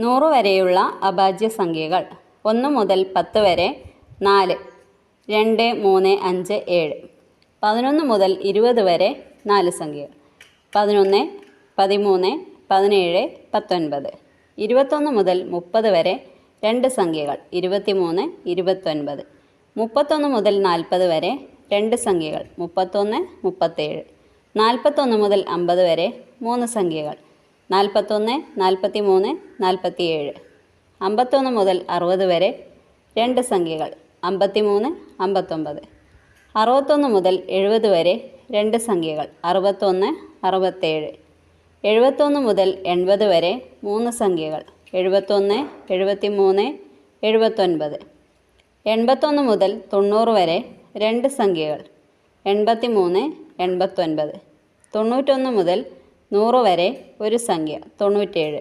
100 വരെയുള്ള അഭാജ്യ സംഖ്യകൾ. 1 മുതൽ 10 വരെ 4, 2, 3, 5, 7. 11 മുതൽ 20 വരെ 4 സംഖ്യകൾ. 11, 13, 17, 19. 21 മുതൽ 30 വരെ 2 സംഖ്യകൾ. 23, 29. 31 മുതൽ 40 വരെ 2 സംഖ്യകൾ. 31, 37. 41 മുതൽ 50 വരെ 3 സംഖ്യകൾ. 41, 43, 47. 51 മുതൽ 60 വരെ 2 സംഖ്യകൾ. 53, 59. 61 മുതൽ 70 വരെ 2 സംഖ്യകൾ. 61, 67. 71 മുതൽ 80 വരെ 3 സംഖ്യകൾ. 71, 73, 79. 81 മുതൽ 90 വരെ 2 സംഖ്യകൾ. 83, 89. 91 മുതൽ 100 വരെ 1 സംഖ്യ. 97.